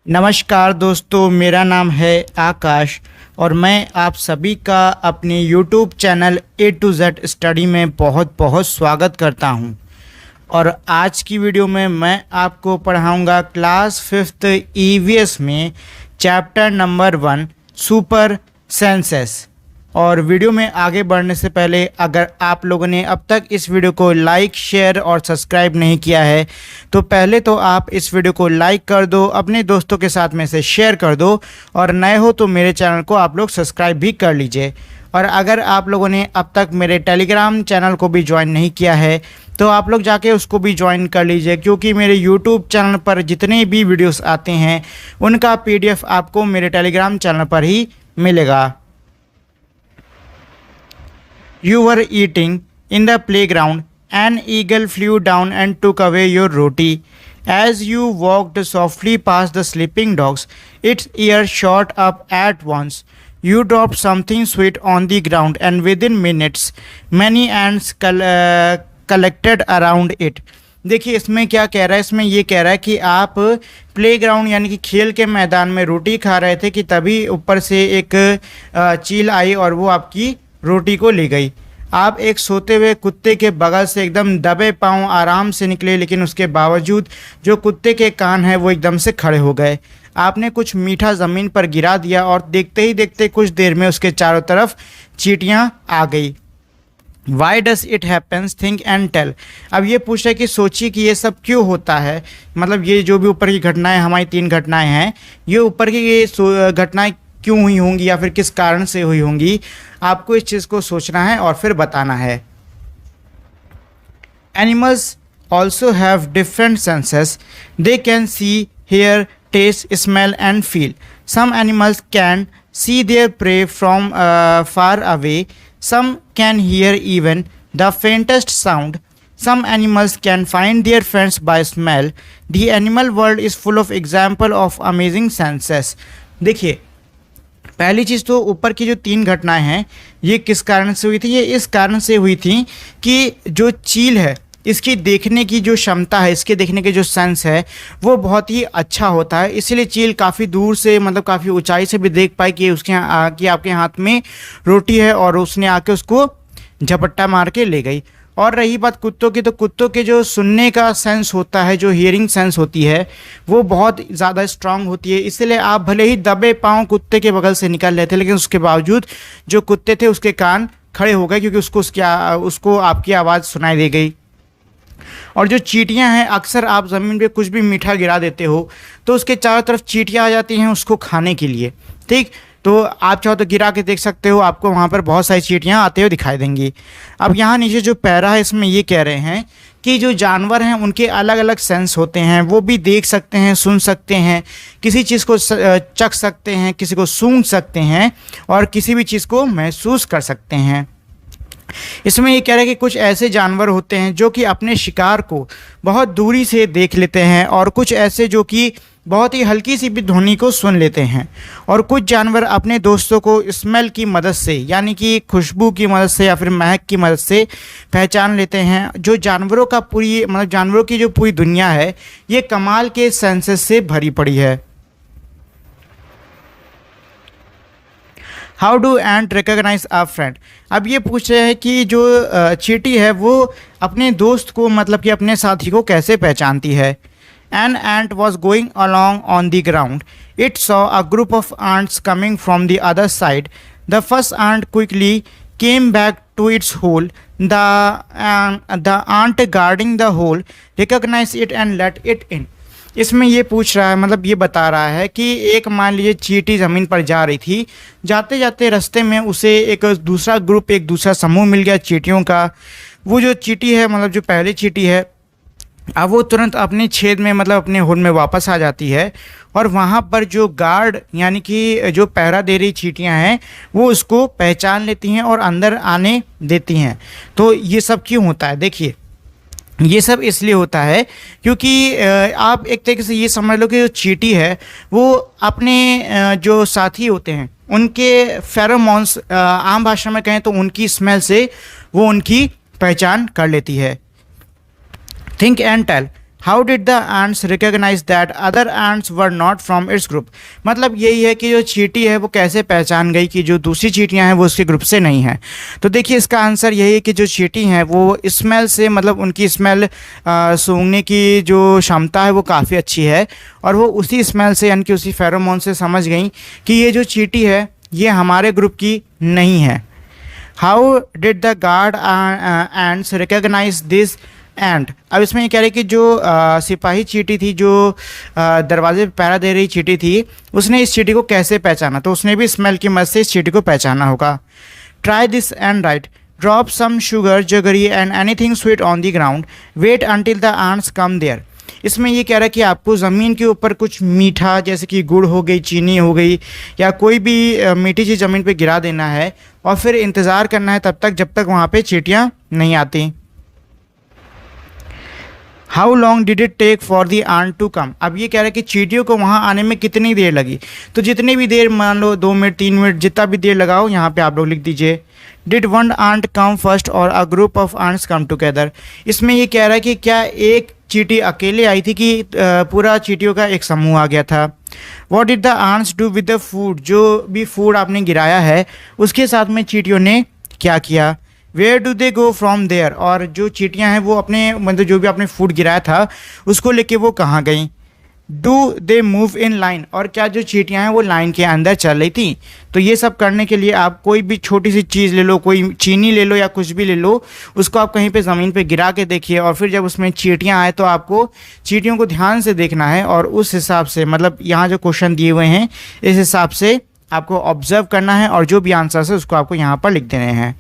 नमस्कार दोस्तों, मेरा नाम है आकाश और मैं आप सभी का अपने YouTube channel A to Z study में बहुत बहुत स्वागत करता हूं। और आज की वीडियो में मैं आपको पढ़ाऊंगा क्लास 5th EVS में चैप्टर नंबर 1 सुपर सेंसेस। और वीडियो में आगे बढ़ने से पहले अगर आप लोगों ने अब तक इस वीडियो को लाइक, शेयर और सब्सक्राइब नहीं किया है तो पहले तो आप इस वीडियो को लाइक कर दो, अपने दोस्तों के साथ में से शेयर कर दो और नए हो तो मेरे चैनल को आप लोग सब्सक्राइब भी कर लीजिए। और अगर आप लोगों ने अब तक मेरे टेलीग्राम चैनल को भी ज्वाइन नहीं किया है तो आप लोग जाके उसको भी ज्वाइन कर लीजिए, क्योंकि मेरे यूट्यूब चैनल पर जितने भी वीडियोस आते हैं उनका PDF आपको मेरे टेलीग्राम चैनल पर ही मिलेगा। You were eating in the playground. An eagle flew down and took away your roti. As you walked softly past the sleeping dogs, its ear shot up at once. You dropped something sweet on the ground, and within minutes, many ants collected around it. देखिए इसमें क्या कह रहा है, इसमें ये कह रहा है कि आप प्लेग्राउंड यानी कि खेल के मैदान में रोटी खा रहे थे कि तभी ऊपर से एक चील आई और वो आपकी रोटी को ले गई। आप एक सोते हुए कुत्ते के बगल से एकदम दबे पांव आराम से निकले, लेकिन उसके बावजूद जो कुत्ते के कान हैं वो एकदम से खड़े हो गए। आपने कुछ मीठा ज़मीन पर गिरा दिया और देखते ही देखते कुछ देर में उसके चारों तरफ चींटियां आ गई। Why does it happens, think and tell. अब ये पूछ रहा है कि सोचिए कि ये सब क्यों होता है। मतलब ये जो भी ऊपर की घटनाएं, हमारी 3 घटनाएं हैं, ये ऊपर की ये घटनाएं क्यों हुई होंगी या फिर किस कारण से हुई होंगी, आपको इस चीज़ को सोचना है और फिर बताना है। Animals also have different senses. They can see, hear, taste, smell and feel. Some animals can see their prey from far away. Some can hear even the faintest sound. Some animals can find their friends by smell. The animal world is full of example of amazing senses. देखिए पहली चीज़ तो ऊपर की जो 3 घटनाएं हैं ये किस कारण से हुई थी। ये इस कारण से हुई थी कि जो चील है इसकी देखने की जो क्षमता है, इसके देखने के जो सेंस है वो बहुत ही अच्छा होता है। इसीलिए चील काफ़ी दूर से, मतलब काफ़ी ऊंचाई से भी देख पाई कि उसके कि आपके हाथ में रोटी है और उसने आके उसको झपट्टा मार के ले गई। और रही बात कुत्तों की, तो कुत्तों के जो सुनने का सेंस होता है, जो हियरिंग सेंस होती है, वो बहुत ज़्यादा स्ट्रांग होती है। इसलिए आप भले ही दबे पाँव कुत्ते के बगल से निकल रहे थे, लेकिन उसके बावजूद जो कुत्ते थे उसके कान खड़े हो गए, क्योंकि उसको आपकी आवाज़ सुनाई दे गई। और जो चींटियां हैं, अक्सर आप ज़मीन पे कुछ भी मीठा गिरा देते हो तो उसके चारों तरफ चींटियां आ जाती हैं उसको खाने के लिए। ठीक, तो आप चाहो तो गिरा के देख सकते हो, आपको वहाँ पर बहुत सारी चींटियां आते हुए दिखाई देंगी। अब यहाँ नीचे जो पैरा है इसमें ये कह रहे हैं कि जो जानवर हैं उनके अलग अलग सेंस होते हैं, वो भी देख सकते हैं, सुन सकते हैं, किसी चीज़ को चख सकते हैं, किसी को सूंघ सकते हैं और किसी भी चीज़ को महसूस कर सकते हैं। इसमें ये कह रहा है कि कुछ ऐसे जानवर होते हैं जो कि अपने शिकार को बहुत दूरी से देख लेते हैं और कुछ ऐसे जो कि बहुत ही हल्की सी भी ध्वनि को सुन लेते हैं। और कुछ जानवर अपने दोस्तों को स्मेल की मदद से, यानी कि खुशबू की मदद से या फिर महक की मदद से पहचान लेते हैं। जो जानवरों का जानवरों की जो पूरी दुनिया है ये कमाल के सेंसेस से भरी पड़ी है। How do ant recognise a friend. अब ये पूछ रहे हैं कि जो चींटी है वो अपने दोस्त को, मतलब कि अपने साथी को कैसे पहचानती है। An ant was going along on the ground. It saw a group of ants coming from the other side. The first ant quickly came back to its hole. The ant guarding the hole recognise it and let it in. इसमें ये पूछ रहा है, मतलब ये बता रहा है कि एक मान लीजिए चींटी ज़मीन पर जा रही थी, जाते जाते रास्ते में उसे एक दूसरा ग्रुप, एक दूसरा समूह मिल गया चींटियों का। वो जो चींटी है, मतलब जो पहली चींटी है, अब वो तुरंत अपने छेद में, मतलब अपने होल में वापस आ जाती है और वहाँ पर जो गार्ड यानी कि जो पहरा दे रही चींटियाँ हैं वो उसको पहचान लेती हैं और अंदर आने देती हैं। तो ये सब क्यों होता है? देखिए ये सब इसलिए होता है क्योंकि आप एक तरीके से ये समझ लो कि जो चींटी है वो अपने जो साथी होते हैं उनके फेरोमोन्स, आम भाषा में कहें तो उनकी स्मेल से वो उनकी पहचान कर लेती है। Think and tell. How did the ants recognise that other ants were not from its group. मतलब यही है कि जो चींटी है वो कैसे पहचान गई कि जो दूसरी चींटियां हैं वो उसके ग्रुप से नहीं हैं। तो देखिए इसका आंसर यही है कि जो चींटी हैं वो स्मेल से, मतलब उनकी स्मेल सूंघने की जो क्षमता है वो काफ़ी अच्छी है, और वो उसी स्मेल से यानी कि उसी फेरोमोन से समझ गई कि ये जो चींटी है ये हमारे ग्रुप की नहीं है। How did the guard ants recognise this ant. अब इसमें ये कह रहे कि जो सिपाही चींटी थी, जो दरवाजे पे पहरा दे रही चींटी थी, उसने इस चींटी को कैसे पहचाना। तो उसने भी स्मेल की मदद से इस चींटी को पहचाना होगा। Try this and write, drop some sugar jaggery and anything sweet on the ground, wait until the ants come there. इसमें ये कह रहा है कि आपको ज़मीन के ऊपर कुछ मीठा, जैसे कि गुड़ हो गई, चीनी हो गई, या कोई भी मीठी चीज़ ज़मीन पे गिरा देना है, और फिर इंतज़ार करना है तब तक जब तक वहाँ पे चींटियाँ नहीं आती। How long did it take for the ant to come. अब ये कह रहा है कि चींटियों को वहाँ आने में कितनी देर लगी। तो जितनी भी देर, मान लो 2 मिनट 3 मिनट, जितना भी देर लगाओ यहाँ पे आप लोग लिख दीजिए। Did one ant come first or a group of ants come together. इसमें ये कह रहा है कि क्या एक चींटी अकेले आई थी कि पूरा चींटियों का एक समूह आ गया था। What did the ants do with the food. जो भी फूड आपने गिराया है उसके साथ में चींटियों ने क्या किया। Where do they go from there. और जो चींटियां हैं वो अपने, मतलब जो भी आपने फूड गिराया था उसको लेके वो कहाँ गई। Do they move in line. और क्या जो चींटियां हैं वो लाइन के अंदर चल रही थी। तो ये सब करने के लिए आप कोई भी छोटी सी चीज़ ले लो, कोई चीनी ले लो या कुछ भी ले लो, उसको आप कहीं पे ज़मीन पे गिरा के देखिए, और फिर जब उसमें चींटियां आए तो आपको चींटियों को ध्यान से देखना है, और उस हिसाब से, मतलब यहाँ जो क्वेश्चन दिए हुए हैं इस हिसाब से आपको ऑब्जर्व करना है, और जो भी आंसर है उसको आपको यहाँ पर लिख देने हैं।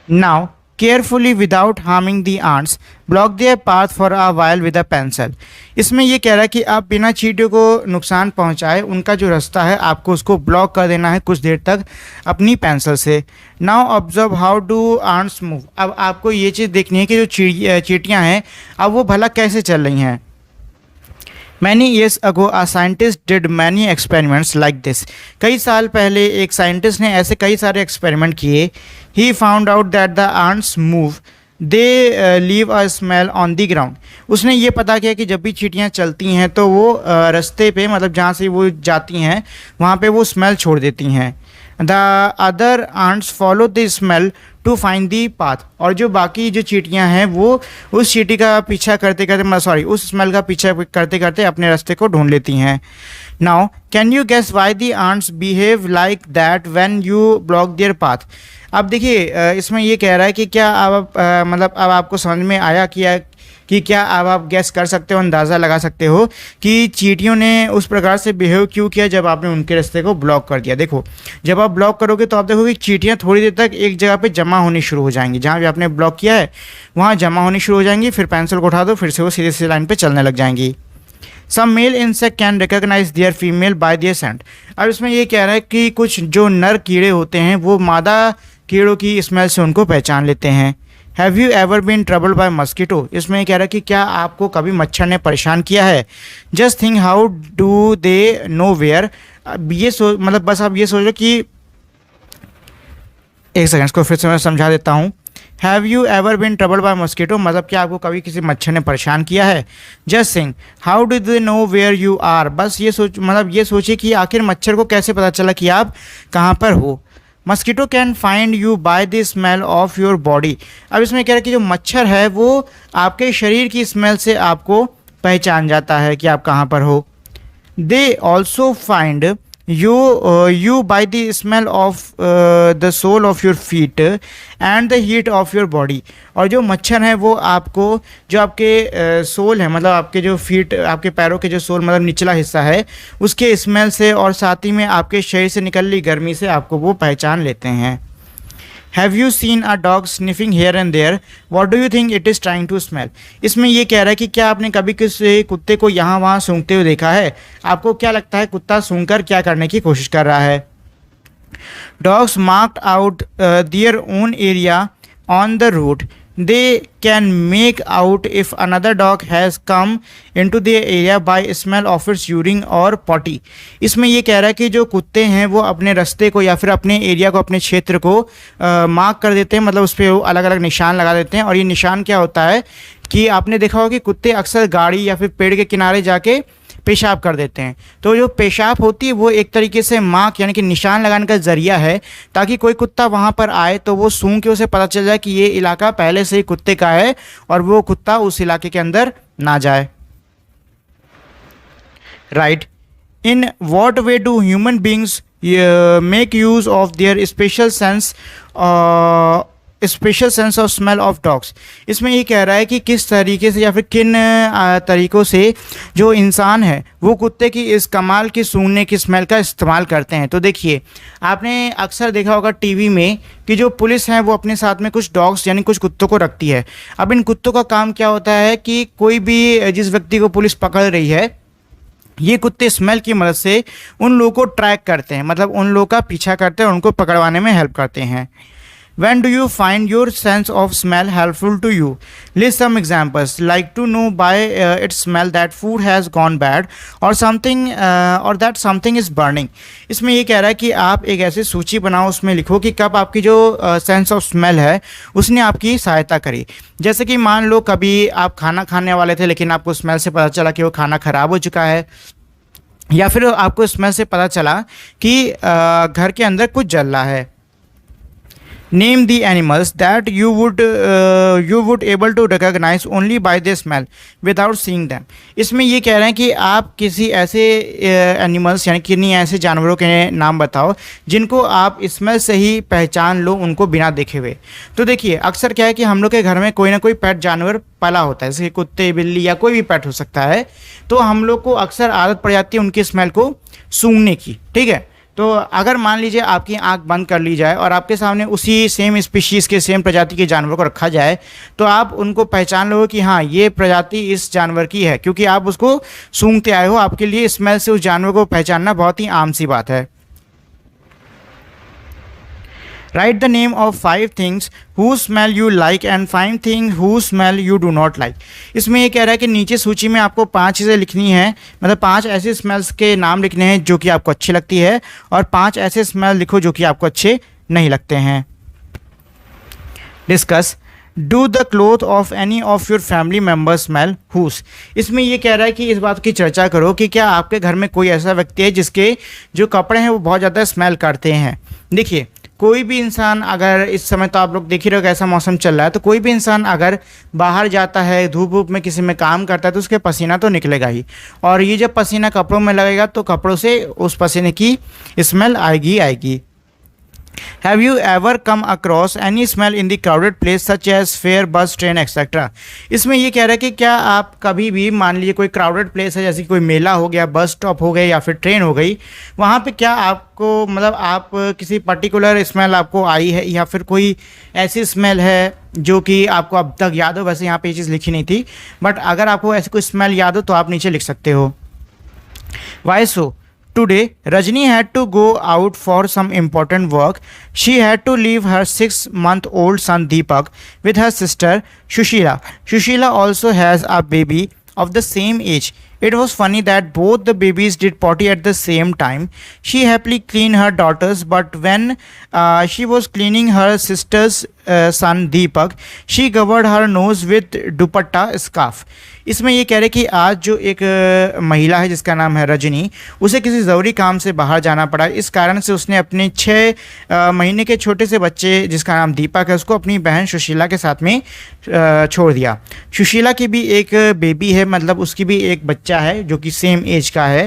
Now, carefully without harming the ants, block their path for a while with a pencil. इसमें ये कह रहा है कि आप बिना चींटियों को नुकसान पहुंचाए उनका जो रास्ता है आपको उसको ब्लॉक कर देना है कुछ देर तक अपनी पेंसिल से। Now observe how do ants move. अब आपको ये चीज़ देखनी है कि जो चींटियाँ हैं अब वो भला कैसे चल रही हैं। Many years ago, a scientist did many experiments like this. कई साल पहले एक साइंटिस्ट ने ऐसे कई सारे एक्सपेरिमेंट किए। He found out that the ants move. They leave a smell on the ground. उसने ये पता किया कि जब भी चींटियाँ चलती हैं तो वो रास्ते पे, मतलब जहाँ से वो जाती हैं वहाँ पे वो स्मेल छोड़ देती हैं। The other ants follow the smell to find the path. और जो बाकी जो चींटियाँ हैं वो उस चींटी का पीछा करते करते, उस स्मेल का पीछा करते करते अपने रास्ते को ढूंढ लेती हैं। Now can you guess why the ants behave like that when you block their path. अब देखिए इसमें ये कह रहा है कि क्या मतलब अब आपको समझ में आया कि क्या अब आप गैस कर सकते हो, अंदाज़ा लगा सकते हो कि चींटियों ने उस प्रकार से बिहेव क्यों किया जब आपने उनके रास्ते को ब्लॉक कर दिया। देखो जब आप ब्लॉक करोगे तो आप देखोगे चींटियाँ थोड़ी देर तक एक जगह पे जमा होनी शुरू हो जाएंगी, जहाँ भी आपने ब्लॉक किया है वहाँ जमा होनी शुरू हो जाएंगी, फिर पेंसिल को उठा दो, फिर से वो सीधे सीधे लाइन पर चलने लग जाएंगी। Some male insect can recognise their female by their scent. अब इसमें ये कह रहा है कि कुछ जो नर कीड़े होते हैं वो मादा कीड़ों की स्मेल से उनको पहचान लेते हैं। Have you ever been troubled by mosquito. इसमें कह रहा है कि क्या आपको कभी मच्छर ने परेशान किया है। Just think how do they know where. अब ये मतलब बस आप ये सोचो कि, एक सेकंड को फिर से मैं समझा देता हूँ। Have you ever been troubled by mosquito, मतलब क्या आपको कभी किसी मच्छर ने परेशान किया है। Just think how do they know where you are. बस ये सोचिए कि आखिर मच्छर को कैसे पता चला कि आप कहाँ पर हो। Mosquito can find you by the smell of your body. अब इसमें कह रहा है कि जो मच्छर है वो आपके शरीर की स्मेल से आपको पहचान जाता है कि आप कहाँ पर हो। They also find you by the smell of the sole of your feet and the heat of your body। और जो मच्छर है वो आपको जो आपके सोल है, मतलब आपके जो फीट, आपके पैरों के जो सोल, मतलब निचला हिस्सा है, उसके स्मेल से और साथ ही में आपके शरीर से निकल रही गर्मी से आपको वो पहचान लेते हैं। Have you seen a dog sniffing here and there, what do you think it is trying to smell. इसमें ये कह रहा है कि क्या आपने कभी किसी कुत्ते को यहाँ वहाँ सूंघते हुए देखा है। आपको क्या लगता है कुत्ता सूंघकर क्या करने की कोशिश कर रहा है। Dogs marked out their own area on the route they can make out if another dog has come into their area by smell of its urine or potty। इसमें ये कह रहा है कि जो कुत्ते हैं वो अपने रास्ते को या फिर अपने एरिया को, अपने क्षेत्र को मार्क कर देते हैं, मतलब उस पर अलग अलग निशान लगा देते हैं। और ये निशान क्या होता है कि आपने देखा होगा कि कुत्ते अक्सर गाड़ी या फिर पेड़ के किनारे जाके पेशाब कर देते हैं। तो जो पेशाब होती है वो एक तरीके से मार्क यानी कि निशान लगाने का ज़रिया है, ताकि कोई कुत्ता वहाँ पर आए तो वो सूंघ के उसे पता चल जाए कि ये इलाका पहले से ही कुत्ते का है और वो कुत्ता उस इलाके के अंदर ना जाए। Right. In what way do human beings make use of their special sense of smell of dogs. इसमें ये कह रहा है कि किस तरीके से या फिर किन तरीक़ों से जो इंसान है वो कुत्ते की इस कमाल की सूंघने की स्मेल का इस्तेमाल करते हैं। तो देखिए, आपने अक्सर देखा होगा टीवी में कि जो पुलिस है वो अपने साथ में कुछ डॉग्स यानी कुछ कुत्तों को रखती है। अब इन कुत्तों का काम क्या होता है कि कोई भी जिस व्यक्ति को पुलिस पकड़ रही है, ये कुत्ते स्मेल की मदद से उन लोगों को ट्रैक करते हैं, मतलब उन लोगों का पीछा करते हैं और उनको पकड़वाने में हेल्प करते हैं। When do you find your sense of smell helpful to you? List some examples, like to know by its smell that food has gone bad or something or that something is burning। इसमें ये कह रहा है कि आप एक ऐसी सूची बनाओ, उसमें लिखो कि कब आपकी जो सेंस ऑफ स्मेल है उसने आपकी सहायता करी। जैसे कि मान लो कभी आप खाना खाने वाले थे लेकिन आपको स्मेल से पता चला कि वो खाना ख़राब हो चुका है, या फिर आपको स्मेल से पता चला कि घर के अंदर कुछ जल रहा है। Name the animals that you would able to recognize only by their smell without seeing them। इसमें ये कह रहे हैं कि आप किसी ऐसे एनिमल्स यानी किन्हीं ऐसे जानवरों के नाम बताओ जिनको आप स्मेल से ही पहचान लो उनको बिना देखे हुए। तो देखिए, अक्सर क्या है कि हम लोग के घर में कोई ना कोई पेट जानवर पाला होता है, जैसे कुत्ते, बिल्ली या कोई भी पेट हो सकता है। तो हम लोग को अक्सर आदत पड़ जाती है उनकी स्मेल को सूंघने की। ठीक है, तो अगर मान लीजिए आपकी आंख बंद कर ली जाए और आपके सामने उसी सेम स्पीशीज़ के सेम प्रजाति के जानवर को रखा जाए, तो आप उनको पहचान लोगे कि हाँ, ये प्रजाति इस जानवर की है, क्योंकि आप उसको सूंघते आए हो। आपके लिए स्मेल से उस जानवर को पहचानना बहुत ही आम सी बात है। Write the name of 5 things whose smell you like and 5 things whose smell you do not like। इसमें ये कह रहा है कि नीचे सूची में आपको 5 चीज़ें लिखनी है, मतलब 5 ऐसे स्मेल्स के नाम लिखने हैं जो कि आपको अच्छी लगती है, और 5 ऐसे स्मेल लिखो जो कि आपको अच्छे नहीं लगते हैं। Discuss do the cloth of any of your family member smell हुस। इसमें ये कह रहा है कि इस बात की चर्चा करो कि क्या आपके घर में कोई ऐसा व्यक्ति है जिसके जो कपड़े हैं वो बहुत ज़्यादा स्मेल करते हैं। देखिए, कोई भी इंसान अगर इस समय, तो आप लोग देख ही रहे हो कैसा मौसम चल रहा है, तो कोई भी इंसान अगर बाहर जाता है, धूप वूप में किसी में काम करता है, तो उसके पसीना तो निकलेगा ही, और ये जब पसीना कपड़ों में लगेगा तो कपड़ों से उस पसीने की स्मेल आएगी आएगी। Have you ever come across any smell in the crowded place such as fair, bus, train, etc? इसमें ये कह रहा है कि क्या आप कभी भी, मान लीजिए कोई क्राउडेड प्लेस है, जैसे कोई मेला हो गया, बस स्टॉप हो गए या फिर ट्रेन हो गई, वहाँ पे क्या आपको, मतलब आप किसी पर्टिकुलर स्मेल आपको आई है, या फिर कोई ऐसी स्मेल है जो कि आपको अब तक याद हो? वैसे यहाँ पे ये चीज़ लिखी नहीं थी, बट अगर आपको ऐसी कोई स्मेल याद हो तो आप नीचे लिख सकते हो। Why so? Today, Rajni had to go out for some important work. She had to leave her 6-month-old son Deepak with her sister Shushila. Shushila also has a baby of the same age. It was funny that both the babies did potty at the same time. She happily cleaned her daughters, but when she was cleaning her sister's son Deepak, she covered her nose with dupatta scarf। इसमें ये कह रहे कि आज जो एक महिला है जिसका नाम है रजनी, उसे किसी ज़रूरी काम से बाहर जाना पड़ा। इस कारण से उसने अपने 6 महीने के छोटे से बच्चे जिसका नाम दीपक है उसको अपनी बहन सुशीला के साथ में छोड़ दिया। सुशीला की भी एक बेबी है, मतलब उसकी भी एक बच्चा है जो कि सेम एज का है।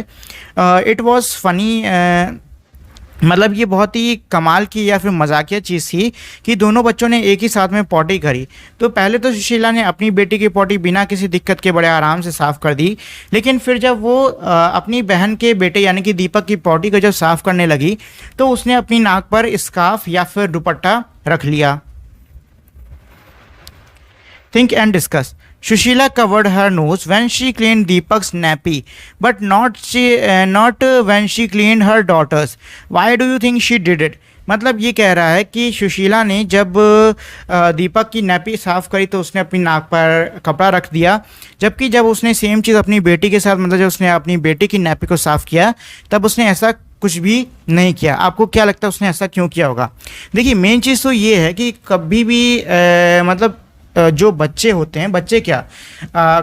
इट वॉज़ फ़नी, मतलब ये बहुत ही कमाल की या फिर मजाकिया चीज़ थी कि दोनों बच्चों ने एक ही साथ में पॉटी करी। तो पहले तो सुशीला ने अपनी बेटी की पॉटी बिना किसी दिक्कत के बड़े आराम से साफ़ कर दी, लेकिन फिर जब वो अपनी बहन के बेटे यानी कि दीपक की पॉटी को जब साफ़ करने लगी तो उसने अपनी नाक पर स्कार्फ या फिर दुपट्टा रख लिया। Think and discuss. Shushila covered her nose when she cleaned Deepak's nappy, but not when she cleaned her daughters. Why do you think she did it? मतलब ये कह रहा है कि सुशीला ने जब दीपक की नैपी साफ़ करी तो उसने अपनी नाक पर कपड़ा रख दिया, जबकि जब उसने सेम चीज़ अपनी बेटी के साथ, मतलब जब उसने अपनी बेटी की नैपी को साफ़ किया तब उसने ऐसा कुछ भी नहीं किया। आपको क्या लगता है उसने ऐसा क्यों किया होगा? देखिए मेन चीज़ तो ये है कि कभी भी मतलब जो बच्चे होते हैं, बच्चे क्या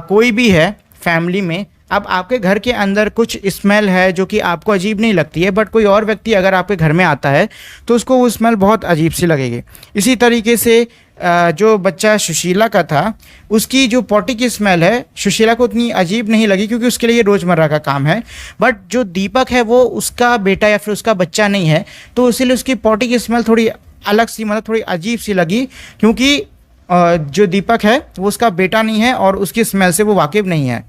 कोई भी है फैमिली में, अब आपके घर के अंदर कुछ स्मेल है जो कि आपको अजीब नहीं लगती है, बट कोई और व्यक्ति अगर आपके घर में आता है तो उसको वो स्मेल बहुत अजीब सी लगेगी। इसी तरीके से जो बच्चा सुशीला का था उसकी जो पॉटी की स्मेल है सुशीला को उतनी अजीब नहीं लगी क्योंकि उसके लिए ये रोज़मर्रा का काम है, बट जो दीपक है वो उसका बेटा या फिर उसका बच्चा नहीं है, तो इसीलिए उसकी पॉटी की स्मेल थोड़ी अलग सी, मतलब थोड़ी अजीब सी लगी, क्योंकि जो दीपक है वो उसका बेटा नहीं है और उसकी स्मेल से वो वाकिफ़ नहीं है।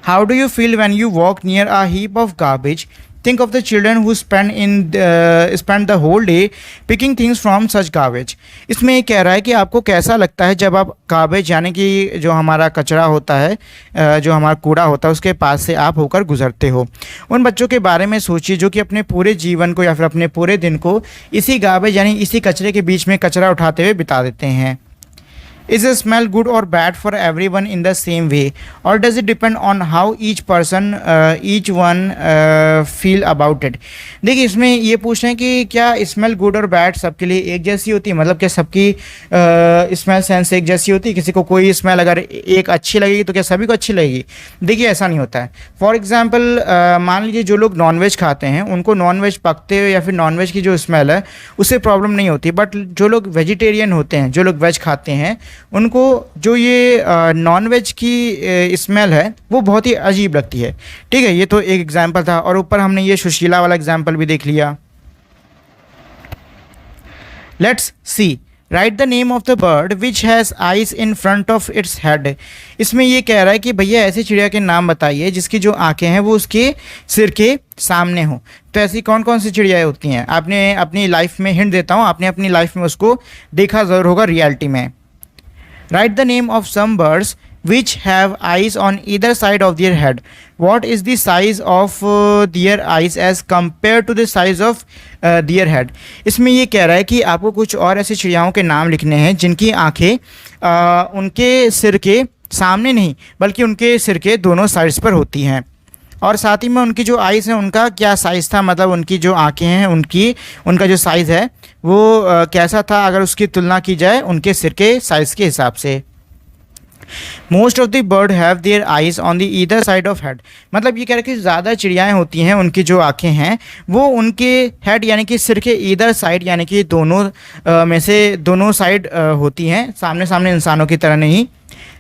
How do you feel when you walk near a heap of garbage? Think of the children who spend the whole day picking things from such garbage. इसमें ये कह रहा है कि आपको कैसा लगता है जब आप गार्बेज यानी कि जो हमारा कचरा होता है, जो हमारा कूड़ा होता है उसके पास से आप होकर गुजरते हो। उन बच्चों के बारे में सोचिए जो कि अपने पूरे जीवन को या फिर अपने पूरे दिन को इसी गार्बेज यानी इसी कचरे के बीच में कचरा उठाते हुए बिता देते हैं। Is a smell good or bad for everyone in the same way, or does it depend on how each one feel about it? देखिए इसमें ये पूछ रहे हैं कि क्या स्मेल गुड और बैड सबके लिए एक जैसी होती है, मतलब क्या सबकी स्मेल सेंस एक जैसी होती है? किसी को कोई स्मेल अगर एक अच्छी लगेगी तो क्या सभी को अच्छी लगेगी? देखिए ऐसा नहीं होता है। फॉर एग्जाम्पल मान लीजिए जो लोग नॉनवेज खाते हैं उनको नॉनवेज पकते हुए या फिर नॉनवेज की जो स्मेल है उससे प्रॉब्लम नहीं होती, बट जो लोग वेजिटेरियन होते हैं, जो लोग वेज खाते हैं, उनको जो ये नॉनवेज की स्मेल है वो बहुत ही अजीब लगती है। ठीक है, ये तो एक एग्जांपल था और ऊपर हमने ये सुशीला वाला एग्जांपल भी देख लिया। Let's see, right the name of the bird which has eyes in front of its head. इसमें ये कह रहा है कि भैया ऐसी चिड़िया के नाम बताइए जिसकी जो आंखें हैं वो उसके सिर के सामने हो। तो ऐसी कौन कौन सी चिड़ियाएँ होती हैं? आपने अपनी लाइफ में, हिंट देता हूँ, आपने अपनी लाइफ में उसको देखा ज़रूर होगा रियलिटी में। Write the name of some birds which have eyes on either side of their head. What is the size of their eyes as compared to the size of their head? इसमें ये कह रहा है कि आपको कुछ और ऐसी चिड़ियाओं के नाम लिखने हैं जिनकी आंखें उनके सिर के सामने नहीं बल्कि उनके सिर के दोनों साइड्स पर होती हैं, और साथ ही में उनकी जो आइज़ हैं उनका क्या साइज़ था, मतलब उनकी जो आंखें हैं उनका जो साइज़ है वो कैसा था अगर उसकी तुलना की जाए उनके सिर के साइज़ के हिसाब से। Most of the bird have their eyes on the either side of head. मतलब ये कह रहे हैं कि ज़्यादा चिड़ियाएँ होती हैं उनकी जो आंखें हैं वो उनके हेड यानी कि सिर के ईदर साइड यानी कि दोनों में से दोनों साइड होती हैं, सामने सामने इंसानों की तरह नहीं।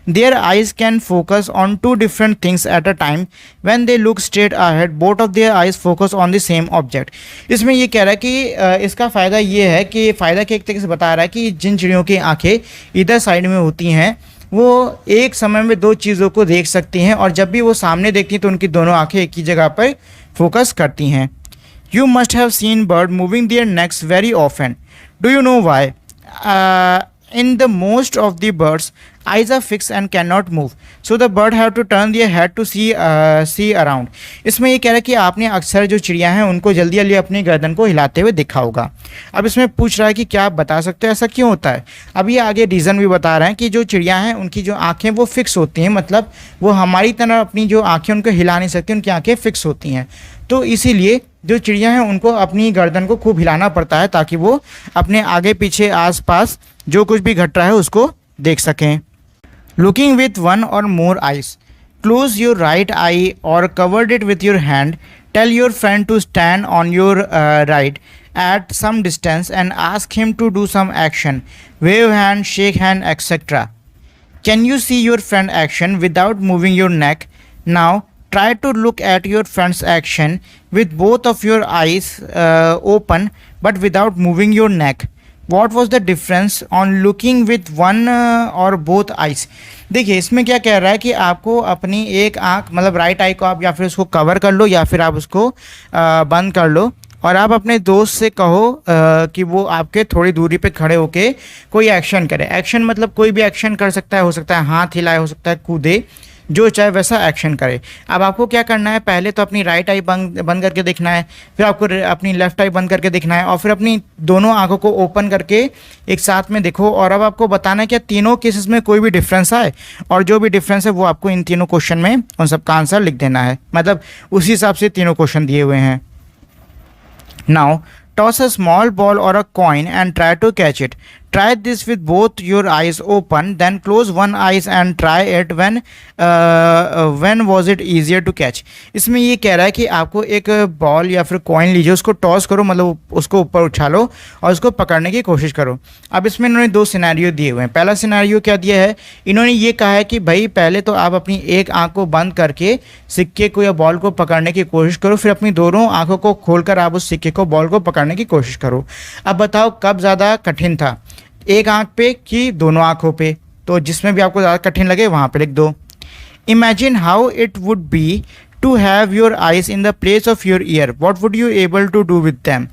Their eyes can focus on two different things at a time. When they look straight ahead, both of their eyes focus on the same object. इसमें ये कह रहा है कि इसका फ़ायदा ये है कि फ़ायदा के एक तरीके से बता रहा है कि जिन चिड़ियों की आंखें इधर साइड में होती हैं वो एक समय में दो चीज़ों को देख सकती हैं, और जब भी वो सामने देखती हैं तो उनकी दोनों आंखें एक ही जगह पर फोकस करती हैं। You must have seen bird moving their necks very often. Do you know why? In the most of the birds, eyes are fixed and cannot move, so the bird have to turn their head to see around. इसमें ये कह रहा है कि आपने अक्सर जो चिड़िया हैं उनको जल्दी जल्दी अपनी गर्दन को हिलाते हुए देखा होगा। अब इसमें पूछ रहा है कि क्या आप बता सकते हो ऐसा क्यों होता है? अब ये आगे रीज़न भी बता रहे हैं कि जो चिड़िया हैं उनकी जो आँखें वो फिक्स होती हैं, मतलब वो हमारी तरह अपनी जो आँखें उनको हिला नहीं सकती, उनकी आँखें फिक्स होती हैं, तो इसीलिए जो चिड़िया हैं उनको अपनी गर्दन को खूब हिलाना पड़ता है ताकि वो अपने आगे पीछे आसपास जो कुछ भी घट रहा है उसको देख सकें। Looking with one or more eyes, close your right eye or covered it with your hand, tell your friend to stand on your right at some distance and ask him to do some action, wave hand, shake hand, etc. Can you see your friend action without moving your neck? Now try to look at your friend's action with both of your eyes open but without moving your neck. What was the difference on looking with one or both eyes? देखिए इसमें क्या कह रहा है कि आपको अपनी एक आँख, मतलब राइट आई को आप या फिर उसको कवर कर लो या फिर आप उसको बंद कर लो, और आप अपने दोस्त से कहो कि वो आपके थोड़ी दूरी पे खड़े होके कोई एक्शन करे। एक्शन मतलब कोई भी एक्शन कर सकता है, हो सकता है हाथ हिलाए, हो सकता है कूदे, जो चाहे वैसा एक्शन करे। अब आपको क्या करना है, पहले तो अपनी राइट आई बंद करके देखना है, फिर आपको अपनी लेफ्ट आई बंद करके देखना है, और फिर अपनी दोनों आंखों को ओपन करके एक साथ में देखो। और अब आपको बताना है कि तीनों केसेस में कोई भी डिफरेंस आए, और जो भी डिफरेंस है वो आपको इन तीनों क्वेश्चन में उन सब का आंसर लिख देना है। मतलब उसी हिसाब से तीनों क्वेश्चन दिए हुए हैं। Now toss a small ball or a coin and try to catch it. Try this with both your eyes open, then close one eyes and try it when was it easier to catch. इसमें ये कह रहा है कि आपको एक ball या फिर कॉइन लीजिए, उसको टॉस करो, मतलब उसको ऊपर उछालो और उसको पकड़ने की कोशिश करो। अब इसमें इन्होंने दो सिनेरियो दिए हुए हैं। पहला सिनेरियो क्या दिया है, इन्होंने ये कहा है कि भाई पहले तो आप अपनी एक आंख को बंद करके सिक्के को या बॉल को पकड़ने की कोशिश करो, फिर अपनी दोनों आंखों को खोलकर आप उस सिक्के को बॉल को पकड़ने की कोशिश करो। अब बताओ कब ज़्यादा कठिन था, एक आंख पे कि दोनों आंखों पे? तो जिसमें भी आपको ज़्यादा कठिन लगे वहाँ पे लिख दो। Imagine how it would be to have your eyes in the place of your ear, what would you able to do with them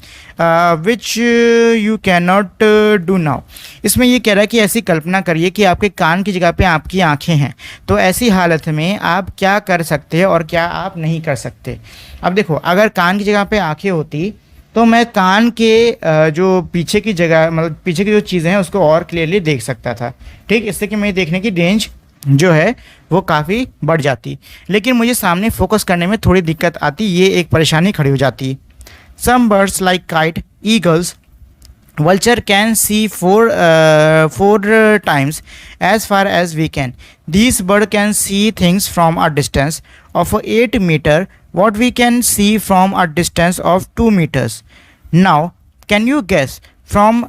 which you can not do now. इसमें ये कह रहा है कि ऐसी कल्पना करिए कि आपके कान की जगह पे आपकी आंखें हैं, तो ऐसी हालत में आप क्या कर सकते हैं और क्या आप नहीं कर सकते। अब देखो, अगर कान की जगह पे आंखें होती तो मैं कान के जो पीछे की जगह, मतलब पीछे की जो चीज़ें हैं उसको और क्लियरली देख सकता था। ठीक, इससे कि मेरी देखने की रेंज जो है वो काफ़ी बढ़ जाती, लेकिन मुझे सामने फोकस करने में थोड़ी दिक्कत आती, ये एक परेशानी खड़ी हो जाती। Some birds like kite, eagles, vulture can see four times as far as we can. These bird can see things from a distance of 8 meter what we can see from a distance of 2 meters. Now can you guess from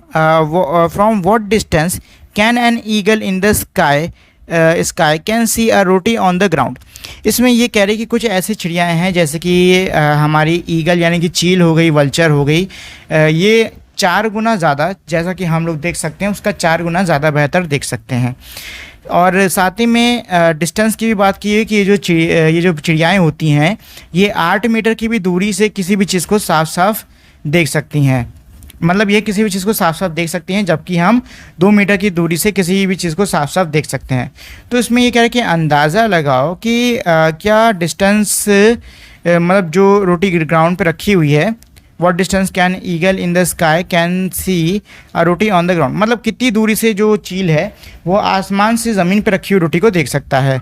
what distance can an eagle in the sky can see a roti on the ground. इसमें ये कह रहे कि कुछ ऐसी चिड़ियाँ हैं जैसे कि हमारी ईगल यानी कि चील हो गई, वल्चर हो गई, ये 4 गुना ज़्यादा, जैसा कि हम लोग देख सकते हैं, उसका 4 गुना ज़्यादा बेहतर देख सकते हैं। और साथ ही में डिस्टेंस की भी बात की है कि ये जो चिड़ियाएँ होती हैं ये 8 मीटर की भी दूरी से किसी भी चीज़ को साफ साफ देख सकती हैं। मतलब ये किसी भी चीज़ को साफ साफ देख सकती हैं, जबकि हम 2 मीटर की दूरी से किसी भी चीज़ को साफ साफ देख सकते हैं। तो इसमें ये कह रहे हैं कि अंदाज़ा लगाओ कि क्या डिस्टेंस, मतलब जो रोटी ग्राउंड पे रखी हुई है, What distance can eagle in the sky can see a roti on the ground, मतलब कितनी दूरी से जो चील है वो आसमान से ज़मीन पर रखी हुई रोटी को देख सकता है।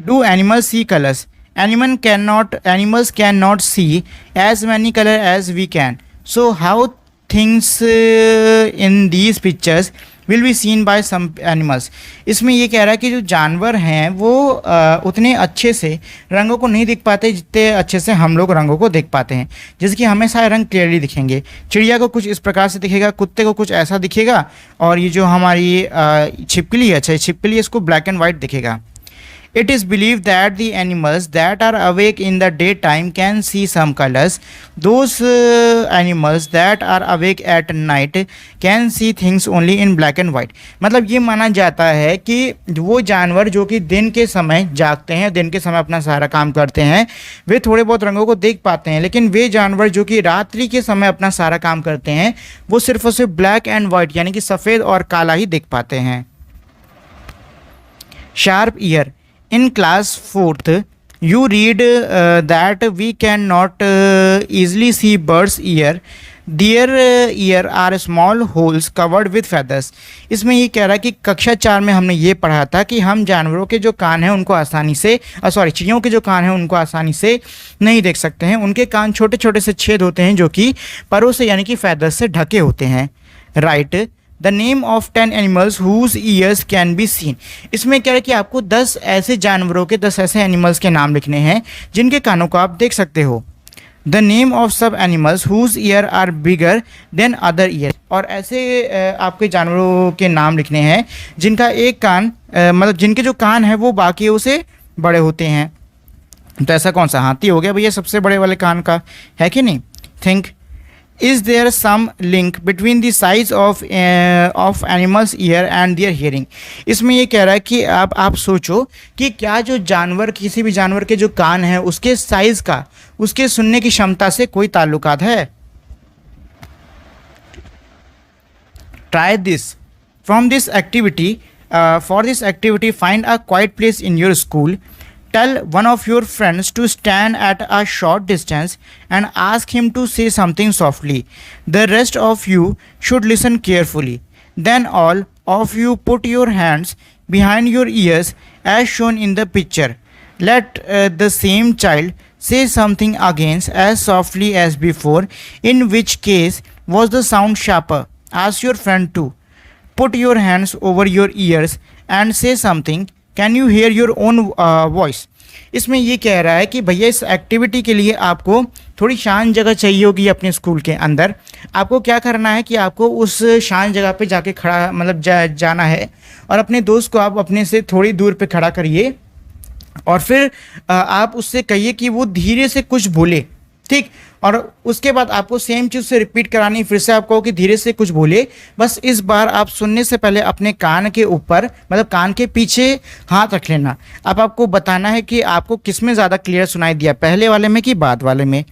Do animals see colors? Animals cannot see as many colors as we can. So how things in these pictures will be seen by some animals. इसमें ये कह रहा है कि जो जानवर हैं वो उतने अच्छे से रंगों को नहीं देख पाते जितने अच्छे से हम लोग रंगों को देख पाते हैं। जैसे कि हमें सारे रंग क्लियरली दिखेंगे, चिड़िया को कुछ इस प्रकार से दिखेगा, कुत्ते को कुछ ऐसा दिखेगा, और ये जो हमारी छिपकली है, अच्छा छिपकली, इसको ब्लैक एंड वाइट दिखेगा। It is believed that the animals that are awake in the daytime can see some colors. Those animals that are awake at night can see things only in black and white. मतलब ये माना जाता है कि वो जानवर जो कि दिन के समय जागते हैं, दिन के समय अपना सारा काम करते हैं, वे थोड़े बहुत रंगों को देख पाते हैं, लेकिन वे जानवर जो कि रात्रि के समय अपना सारा काम करते हैं वो सिर्फ और सिर्फ ब्लैक एंड वाइट यानी कि सफ़ेद और काला ही देख पाते हैं। Sharp year. In class 4th, you read that we cannot easily see birds' ear. Their ear are small holes covered with feathers. इसमें ये कह रहा है कि कक्षा 4 में हमने ये पढ़ा था कि हम जानवरों के जो कान हैं उनको आसानी से चिड़ियों के जो कान हैं उनको आसानी से नहीं देख सकते हैं। उनके कान छोटे छोटे से छेद होते हैं जो कि परों से यानी कि feathers से ढके होते हैं। Write the name of 10 animals whose ears can be seen. इसमें क्या है कि आपको 10 ऐसे जानवरों के 10 ऐसे एनिमल्स के नाम लिखने हैं जिनके कानों को आप देख सकते हो। The name of some animals whose ear are bigger than other ear, और ऐसे आपके जानवरों के नाम लिखने हैं जिनका एक कान मतलब जिनके जो कान हैं वो बाकियों से बड़े होते हैं। तो ऐसा कौन सा? हाथी हो गया भैया सबसे बड़े वाले कान का, है कि नहीं? Think Is there some link between the size of animals ear and their hearing? इसमें ये कह रहा है कि आप सोचो कि क्या जो जानवर, किसी भी जानवर के जो कान हैं उसके साइज़ का उसके सुनने की क्षमता से कोई ताल्लुकात है? Try this. From this activity For this activity, find a quiet place in your school. Tell one of your friends to stand at a short distance and ask him to say something softly. The rest of you should listen carefully. Then all of you put your hands behind your ears as shown in the picture. Let the same child say something again as softly as before, in which case was the sound sharper. Ask your friend to put your hands over your ears and say something. Can you hear your own voice. इसमें ये कह रहा है कि भैया इस activity के लिए आपको थोड़ी शांत जगह चाहिए होगी अपने स्कूल के अंदर। आपको क्या करना है कि आपको उस शांत जगह पे जाके खड़ा मतलब जाना है और अपने दोस्त को आप अपने से थोड़ी दूर पे खड़ा करिए और फिर आप उससे कहिए कि वो धीरे से कुछ बोले, ठीक। और उसके बाद आपको सेम चीज़ से रिपीट करानी, फिर से आप कहो कि धीरे से कुछ बोले। बस इस बार आप सुनने से पहले अपने कान के ऊपर मतलब कान के पीछे हाथ रख लेना। अब आपको बताना है कि आपको किस में ज़्यादा क्लियर सुनाई दिया, पहले वाले में कि बाद वाले में।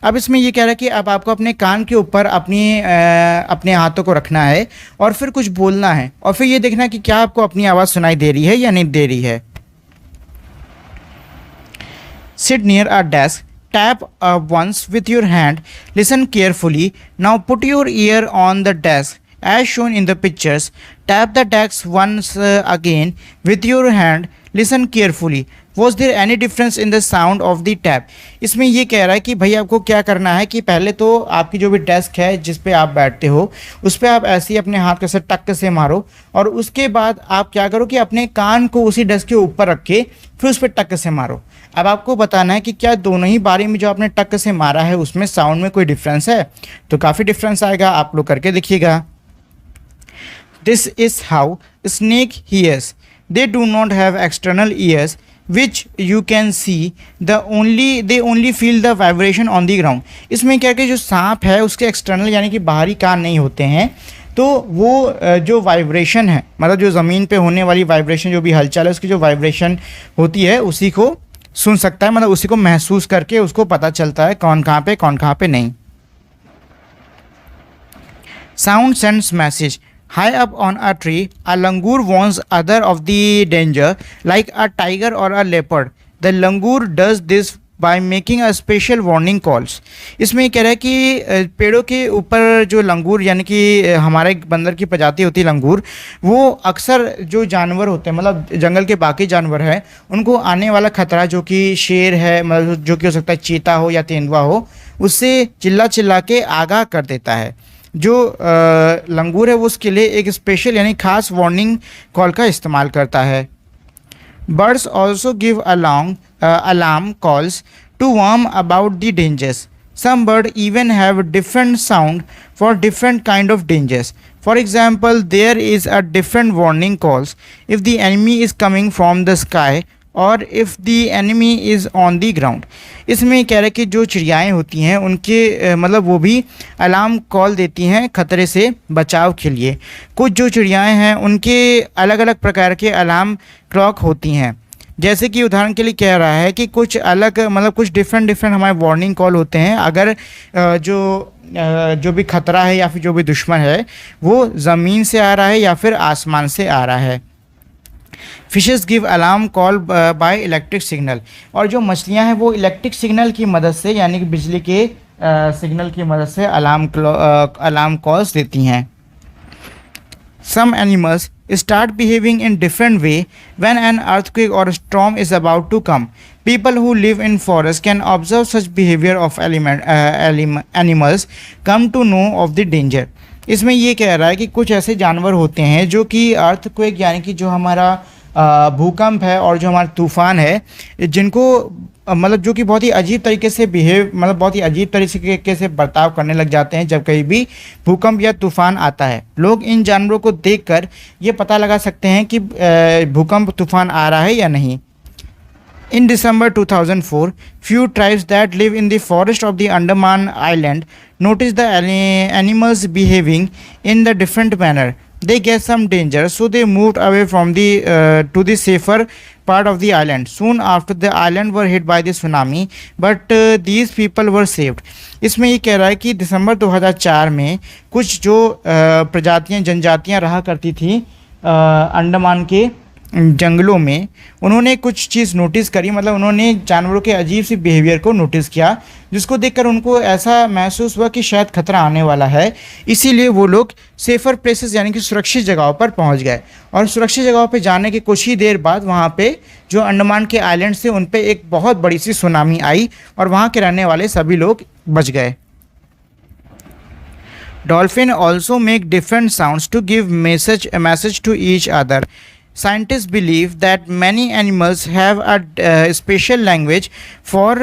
अब इसमें ये कह रहा है कि अब आपको अपने कान के ऊपर अपने हाथों को रखना है और फिर कुछ बोलना है और फिर ये देखना कि क्या आपको अपनी आवाज़ सुनाई दे रही है या नहीं दे रही है। Sit near a desk. Tap once with your hand. Listen carefully. Now put your ear on the desk as shown in the pictures. Tap the desk once again with your hand. Listen carefully. Was there any difference in the sound of the tap? इसमें ये कह रहा है कि भाई आपको क्या करना है कि पहले तो आपकी जो भी डेस्क है जिस पे आप बैठते हो उस पर आप ऐसे ही अपने हाथ के साथ टक से मारो और उसके बाद आप क्या करो कि अपने कान को उसी डेस्क के ऊपर रख के फिर उस पर टक से मारो। अब आपको बताना है कि क्या दोनों ही बारी में जो आपने टक से मारा है उसमें साउंड में कोई डिफरेंस है, तो काफ़ी डिफरेंस आएगा। आप लोग करके देखिएगा। This is how snake hears. They do not have external ears which you can see they only feel the vibration on the ground। इसमें क्या कि जो सांप है उसके एक्सटर्नल यानी कि बाहरी कान नहीं होते हैं, तो वो जो वाइब्रेशन है मतलब जो ज़मीन पे होने वाली वाइब्रेशन जो भी हलचल है उसकी जो वाइब्रेशन होती है उसी को सुन सकता है, मतलब उसी को महसूस करके उसको पता चलता है कौन कहाँ पे नहीं। Sound sends message. High up on a tree, a langur warns other of the danger like a tiger or a leopard. The langur does this by making a special warning calls। इसमें कह रहा है कि पेड़ों के ऊपर जो लंगूर यानी कि हमारे बंदर की प्रजाति होती है लंगूर, वो अक्सर जो जानवर होते हैं मतलब जंगल के बाकी जानवर हैं उनको आने वाला खतरा जो कि शेर है मतलब जो कि हो सकता है चीता हो या तेंदुआ हो, उससे चिल्ला के आगाह कर देता है। जो लंगूर है वो उसके लिए एक स्पेशल यानी खास वार्निंग कॉल का इस्तेमाल करता है। Birds also give alarm calls to warn about the dangers. Some bird even have different sound for different kind of dangers. For example there is a different warning calls if the enemy is coming from the sky or if the enemy is on the ground. इसमें कह रहे कि जो चिड़ियाएँ होती हैं उनके मतलब वो भी अलार्म कॉल देती हैं खतरे से बचाव के लिए। कुछ जो चिड़ियाएँ हैं उनके अलग अलग प्रकार के अलार्म क्लॉक होती हैं, जैसे कि उदाहरण के लिए कह रहा है कि कुछ अलग मतलब कुछ डिफरेंट हमारे वार्निंग कॉल होते हैं अगर जो भी खतरा है या फिर जो भी दुश्मन है वो ज़मीन से आ रहा है या फिर आसमान से आ रहा है। Fishes give alarm call by electric signal. और जो मछलियां हैं वो इलेक्ट्रिक सिग्नल की मदद से यानी कि बिजली के सिग्नल की मदद से अलार्म कॉल्स देती हैं। Some animals start behaving in different way when an earthquake or a storm is about to come. People who live in forests can observe such behavior of animals come to know of the danger। इसमें ये कह रहा है कि कुछ ऐसे जानवर होते हैं जो कि अर्थक्वेक यानी कि जो हमारा भूकंप है और जो हमारा तूफ़ान है जिनको मतलब जो कि बहुत ही अजीब तरीके से मतलब बहुत ही अजीब तरीके से बर्ताव करने लग जाते हैं जब कहीं भी भूकंप या तूफ़ान आता है। लोग इन जानवरों को देखकर ये पता लगा सकते हैं कि भूकंप तूफ़ान आ रहा है या नहीं। In December 2004, few tribes that live in the forest of the Andaman Island noticed the animals behaving in the different manner. They guessed some danger, so they moved away from to the safer part of the island. Soon after, the island were hit by the tsunami, but these people were saved। इसमें ये कह रहा है कि दिसंबर 2004 में कुछ जो जनजातियां रहा करती थी अंडमान के जंगलों में उन्होंने कुछ चीज़ नोटिस करी, मतलब उन्होंने जानवरों के अजीब सी बिहेवियर को नोटिस किया, जिसको देखकर उनको ऐसा महसूस हुआ कि शायद खतरा आने वाला है। इसीलिए वो लोग सेफ़र प्लेसेस यानी कि सुरक्षित जगहों पर पहुंच गए, और सुरक्षित जगहों पर जाने के कुछ ही देर बाद वहाँ पे जो अंडमान के आइलैंड्स थे उन पे एक बहुत बड़ी सी सुनामी आई और वहाँ के रहने वाले सभी लोग बच गए। Dolphin also make different sounds to give a message to each other. Scientists believe that many animals have a special language for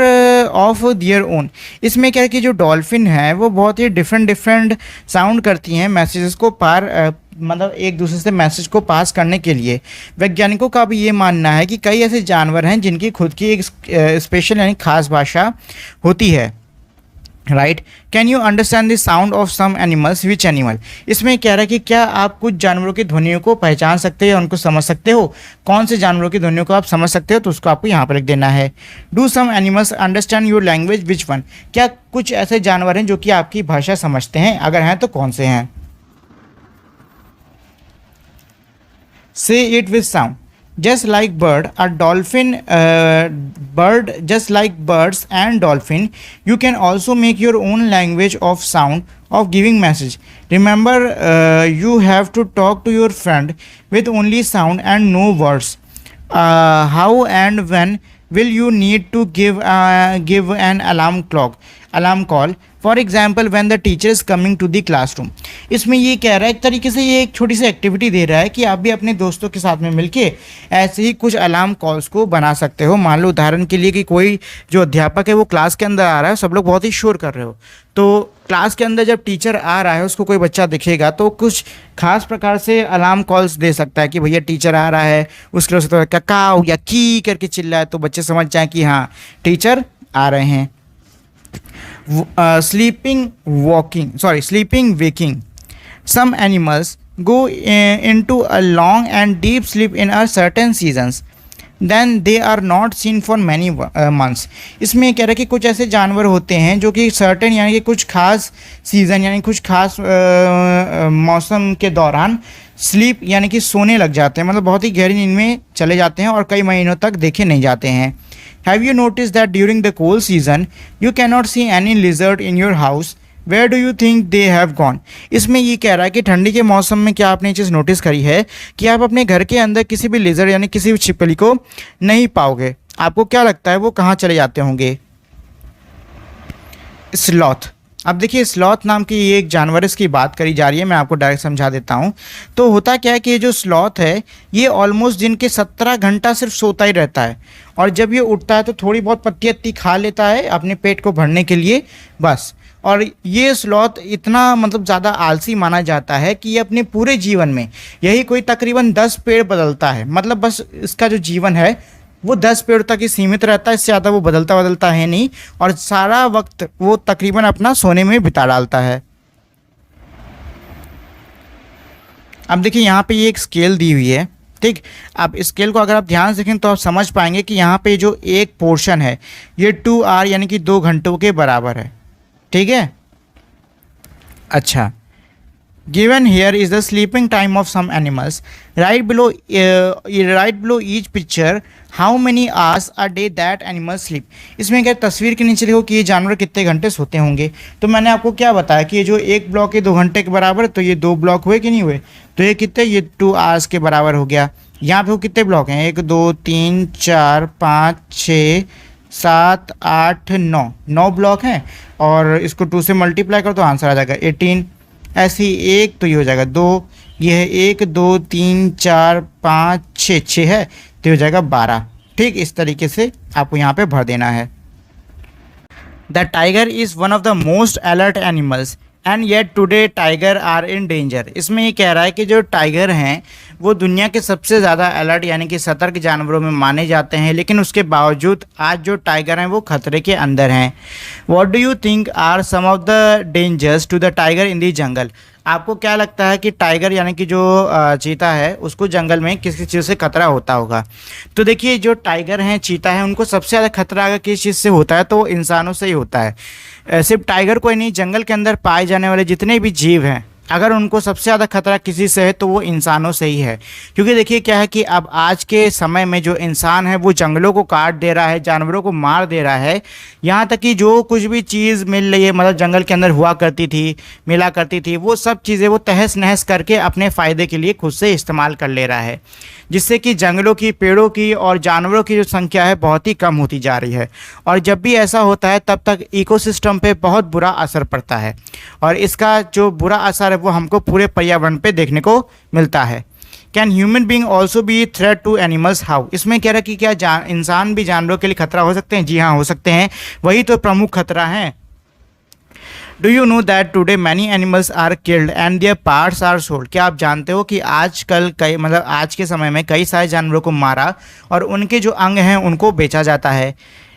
of their own. इसमें क्या है कि जो डॉल्फिन है वो बहुत ही डिफरेंट साउंड करती हैं मैसेजेस को मतलब एक दूसरे से मैसेज को पास करने के लिए। वैज्ञानिकों का भी ये मानना है कि कई ऐसे जानवर हैं जिनकी खुद की एक स्पेशल यानी खास भाषा होती है। Right, can you understand the sound of some animals, which animal? इसमें कह रहा है कि क्या आप कुछ जानवरों की ध्वनियों को पहचान सकते हो, उनको समझ सकते हो? कौन से जानवरों की ध्वनियों को आप समझ सकते हो, तो उसको आपको यहाँ पर लिख देना है। Do some animals understand your language, which one? क्या कुछ ऐसे जानवर हैं जो कि आपकी भाषा समझते हैं? अगर हैं तो कौन से हैं? से it with sound. Just like birds and dolphin, you can also make your own language of sound of giving message. Remember, you have to talk to your friend with only sound and no words. How and when will you need to give an alarm call? For example when the teacher is coming to the classroom. इसमें ये कह रहा है, एक तरीके से ये एक छोटी सी एक्टिविटी दे रहा है कि आप भी अपने दोस्तों के साथ में मिलके ऐसे ही कुछ अलार्म कॉल्स को बना सकते हो। मान लो उदाहरण के लिए कि कोई जो अध्यापक है वो क्लास के अंदर आ रहा है, सब लोग बहुत ही शोर कर रहे हो, तो क्लास के अंदर जब टीचर आ रहा है उसको कोई बच्चा दिखेगा तो कुछ खास प्रकार से अलार्म कॉल्स दे सकता है कि भैया टीचर आ रहा है, उसके लिए तो क्या काऊ या की करके चिल्लाए तो बच्चे समझ जाएँ कि हाँ टीचर आ रहे हैं। Sleeping waking. Some animals go into a long and deep sleep in a certain seasons. Then they are not seen for many months. इसमें कह रहा है कि कुछ ऐसे जानवर होते हैं जो कि सर्टेन यानी कि कुछ खास सीज़न यानी कुछ खास मौसम के दौरान स्लीप यानी कि सोने लग जाते हैं, मतलब बहुत ही गहरी नींद में चले जाते हैं और कई महीनों तक देखे नहीं जाते हैं। Have you noticed that during the cold season you cannot see any lizard in your house? Where do you think they have gone? इसमें ये कह रहा है कि ठंडी के मौसम में क्या आपने ये चीज़ नोटिस करी है कि आप अपने घर के अंदर किसी भी लिजर्ड यानी किसी भी छिपकली को नहीं पाओगे। आपको क्या लगता है वो कहाँ चले जाते होंगे? स्लॉथ। अब देखिए स्लॉथ नाम की ये एक जानवर इसकी बात करी जा रही है, मैं आपको डायरेक्ट समझा देता हूँ। तो होता क्या है कि ये जो स्लॉथ है ये ऑलमोस्ट दिन के 17 घंटा सिर्फ सोता ही रहता है, और जब ये उठता है तो थोड़ी बहुत पत्ती खा लेता है अपने पेट को भरने के लिए बस। और ये स्लॉथ इतना मतलब ज़्यादा आलसी माना जाता है कि ये अपने पूरे जीवन में यही कोई तकरीबन 10 पेड़ बदलता है, मतलब बस इसका जो जीवन है वो 10 पेड़ तक ही सीमित रहता है, इससे ज़्यादा वो बदलता है नहीं, और सारा वक्त वो तकरीबन अपना सोने में बिता डालता है। अब देखिए यहाँ पे ये एक स्केल दी हुई है, ठीक। अब स्केल को अगर आप ध्यान से देखें तो आप समझ पाएंगे कि यहाँ पे जो एक पोर्शन है ये 2 आवर यानी कि 2 घंटों के बराबर है, ठीक है। अच्छा, given here is the sleeping time of some animals. Right below each picture how many hours a day that animals sleep. इसमें क्या तस्वीर के नीचे लिखो कि ये जानवर कितने घंटे सोते होंगे। तो मैंने आपको क्या बताया कि ये जो एक ब्लॉक है 2 घंटे के बराबर, तो ये 2 ब्लॉक हुए कि नहीं हुए, तो ये कितने, ये 2 आवर्स के बराबर हो गया। यहाँ पे वो कितने ब्लॉक हैं, 1 2 3 4 5 6 7 8 9 ब्लॉक हैं, और इसको 2 से मल्टीप्लाई करो तो आंसर आ जाएगा 18। ऐसे ही एक तो ये हो जाएगा 2, ये है 1 2 3 4 5 6 है तो ये हो जाएगा 12। ठीक, इस तरीके से आपको यहाँ पे भर देना है। The tiger is one of the most alert animals and yet today tiger are in danger. इसमें ये कह रहा है कि जो टाइगर हैं वो दुनिया के सबसे ज़्यादा अलर्ट यानी कि सतर्क जानवरों में माने जाते हैं, लेकिन उसके बावजूद आज जो टाइगर हैं वो खतरे के अंदर हैं। What do you think are some of the dangers to the tiger in the jungle? आपको क्या लगता है कि टाइगर यानी कि जो चीता है उसको जंगल में किस किस चीज़ से खतरा होता होगा? तो देखिए जो टाइगर हैं, चीता है, उनको सबसे ज़्यादा खतरा अगर किस चीज़ से होता है तो वो इंसानों से ही होता है। सिर्फ टाइगर को ही नहीं, जंगल के अंदर पाए जाने वाले जितने भी जीव हैं अगर उनको सबसे ज़्यादा खतरा किसी से है तो वो इंसानों से ही है, क्योंकि देखिए क्या है कि अब आज के समय में जो इंसान है वो जंगलों को काट दे रहा है, जानवरों को मार दे रहा है। यहाँ तक कि जो कुछ भी चीज़ मिल रही है, मतलब जंगल के अंदर हुआ करती थी, मिला करती थी, वो सब चीज़ें वो तहस नहस करके अपने फ़ायदे के लिए खुद से इस्तेमाल कर ले रहा है, जिससे कि जंगलों की, पेड़ों की और जानवरों की जो संख्या है बहुत ही कम होती जा रही है। और जब भी ऐसा होता है तब तक इकोसिस्टम पे बहुत बुरा असर पड़ता है, और इसका जो बुरा असर है वो हमको पूरे पर्यावरण पे देखने को मिलता है। Can human being also be threat to animals, how? इसमें कह रहा है कि क्या इंसान भी जानवरों के लिए खतरा हो सकते हैं? जी हाँ, हो सकते हैं, वही तो प्रमुख खतरा है। Do you know that today many animals are killed and their parts are sold? क्या आप जानते हो कि आजकल कई, मतलब आज के समय में कई सारे जानवरों को मारा और उनके जो अंग हैं उनको बेचा जाता है।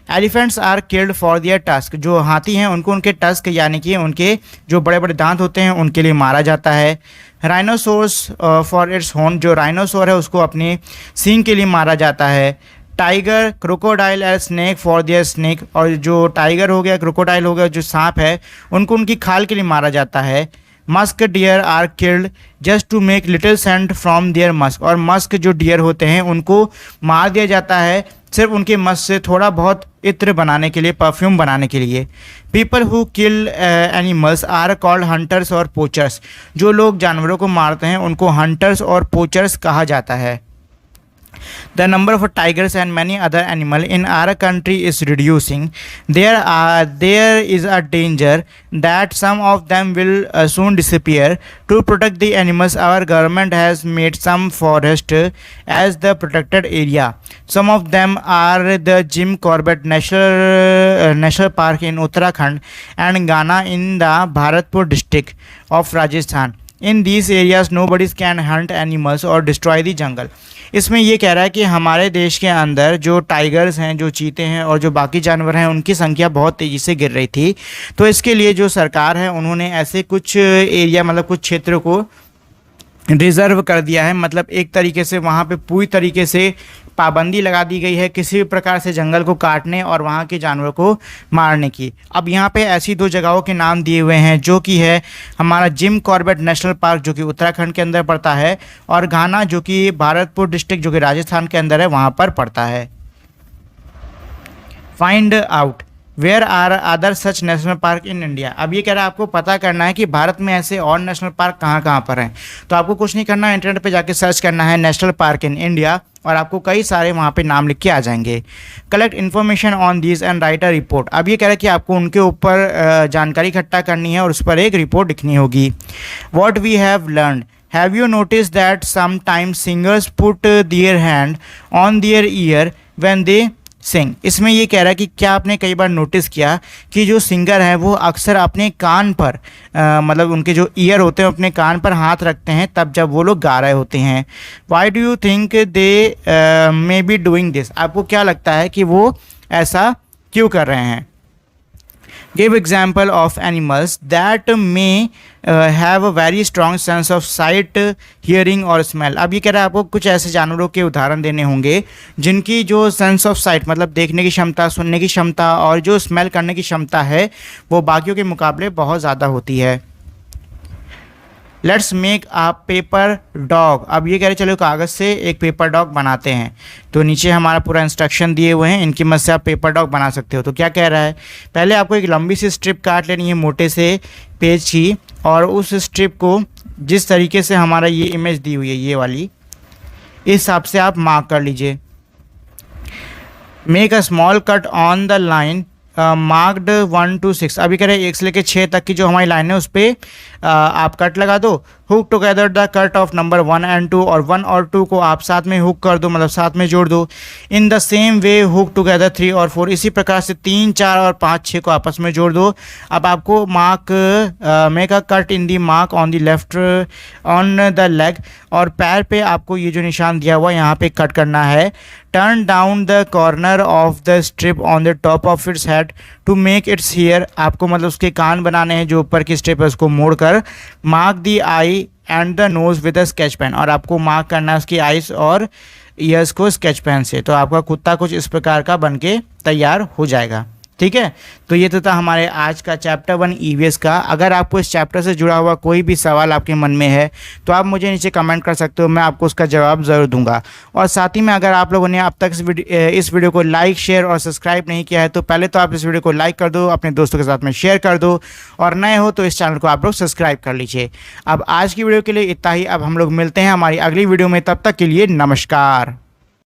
Elephants are killed for their tusk, जो हाथी हैं उनको उनके टस्क यानी कि उनके जो बड़े बड़े दांत होते हैं उनके लिए मारा जाता है। राइनोसोर्स फॉर इट्स हॉर्न, जो राइनोसोर है उसको अपने सींग के लिए मारा जाता है। Tiger, crocodile and snake for their snake, और जो टाइगर हो गया, क्रोकोडाइल हो गया, जो सांप है उनको उनकी खाल के लिए मारा जाता है। Musk deer are killed just to make little scent from their musk, और मस्क जो डियर होते हैं उनको मार दिया जाता है सिर्फ उनके मस्क से थोड़ा बहुत इत्र बनाने के लिए, परफ्यूम बनाने के लिए। People who kill animals are called hunters और पोचर्स, जो लोग जानवरों को मारते हैं उनको हंटर्स और पोचर्स कहा जाता है। The number of tigers and many other animals in our country is reducing. There is a danger that some of them will soon disappear. To protect the animals, our government has made some forest as the protected area. Some of them are the Jim Corbett National Park in Uttarakhand and Ghana in the Bharatpur district of Rajasthan. In these areas, nobody can hunt animals or destroy the jungle. इसमें ये कह रहा है कि हमारे देश के अंदर जो टाइगर्स हैं, जो चीते हैं और जो बाकी जानवर हैं उनकी संख्या बहुत तेज़ी से गिर रही थी। तो इसके लिए जो सरकार है उन्होंने ऐसे कुछ एरिया, मतलब कुछ क्षेत्रों को रिज़र्व कर दिया है, मतलब एक तरीके से वहाँ पे पूरी तरीके से पाबंदी लगा दी गई है किसी भी प्रकार से जंगल को काटने और वहाँ के जानवरों को मारने की। अब यहाँ पे ऐसी दो जगहों के नाम दिए हुए हैं, जो कि है हमारा जिम कॉर्बेट नेशनल पार्क जो कि उत्तराखंड के अंदर पड़ता है, और घाना जो कि भरतपुर डिस्ट्रिक्ट जो कि राजस्थान के अंदर है वहाँ पर पड़ता है। Find out where are other such national park in India. अब ये कह रहा है आपको पता करना है कि भारत में ऐसे और नेशनल पार्क कहाँ कहाँ पर हैं। तो आपको कुछ नहीं करना है, इंटरनेट पे जाके सर्च करना है नेशनल पार्क इन इंडिया, और आपको कई सारे वहाँ पे नाम लिख के आ जाएंगे। Collect information on this and right a report. अब ये कह रहा है कि आपको उनके ऊपर जानकारी इकट्ठा करनी है और उस पर एक रिपोर्ट लिखनी होगी। What we have learned, have you notice that sometimes singers put their hand on their ear when they sing. इसमें ये कह रहा है कि क्या आपने कई बार नोटिस किया कि जो सिंगर हैं वो अक्सर अपने कान पर मतलब उनके जो ईयर होते हैं अपने कान पर हाथ रखते हैं तब जब वो लोग गा रहे होते हैं। Why do you think they may be doing this. आपको क्या लगता है कि वो ऐसा क्यों कर रहे हैं। Give example of animals that may have a very strong sense of sight, hearing और smell। अब ये कह रहा है आपको कुछ ऐसे जानवरों के उदाहरण देने होंगे जिनकी जो सेंस ऑफ साइट मतलब देखने की क्षमता, सुनने की क्षमता और जो स्मेल करने की क्षमता है वो बाकियों के मुकाबले बहुत ज़्यादा होती है। Let's make a paper dog. अब ये कह रहे चलो कागज़ से एक पेपर डॉग बनाते हैं। तो नीचे हमारा पूरा इंस्ट्रक्शन दिए हुए हैं, इनकी मदद से आप पेपर डॉग बना सकते हो। तो क्या कह रहा है, पहले आपको एक लंबी सी स्ट्रिप काट लेनी है मोटे से पेज की, और उस स्ट्रिप को जिस तरीके से हमारा ये इमेज दी हुई है ये वाली, इस हिसाब से आप मार्क कर लीजिए। Make a small cut on the line marked 1 to 6। अभी कह रहे हैं 1 से लेकर 6 तक की जो हमारी लाइन है उस पर आप कट लगा दो। Hook together the cut off number 1 and 2, और 1 और 2 को आप साथ में हुक कर दो, मतलब साथ में जोड़ दो। In the same way hook together 3 और 4, इसी प्रकार से 3, 4 और 5, 6 को आपस में जोड़ दो। अब आपको mark make a cut in the mark on the left on the leg, और पैर पे आपको ये जो निशान दिया हुआ यहाँ पे कट करना है। Turn down the corner of the strip on the top of its head to make its ear. आपको मतलब उसके कान बनाने हैं, जो ऊपर की स्ट्रिप है उसको मोड़कर। Mark the eye and the nose with a sketch pen, और आपको मार्क करना है उसकी आइज और ईयर्स को स्केच पेन से। तो आपका कुत्ता कुछ इस प्रकार का बन के तैयार हो जाएगा। ठीक है, तो ये तो था हमारे आज का चैप्टर 1 ईवीएस का। अगर आपको इस चैप्टर से जुड़ा हुआ कोई भी सवाल आपके मन में है तो आप मुझे नीचे कमेंट कर सकते हो, मैं आपको उसका जवाब ज़रूर दूंगा। और साथ ही में अगर आप लोगों ने अब तक इस वीडियो को लाइक, शेयर और सब्सक्राइब नहीं किया है तो पहले तो आप इस वीडियो को लाइक कर दो, अपने दोस्तों के साथ में शेयर कर दो, और नए हो तो इस चैनल को आप लोग सब्सक्राइब कर लीजिए। अब आज की वीडियो के लिए इतना ही। अब हम लोग मिलते हैं हमारी अगली वीडियो में, तब तक के लिए नमस्कार।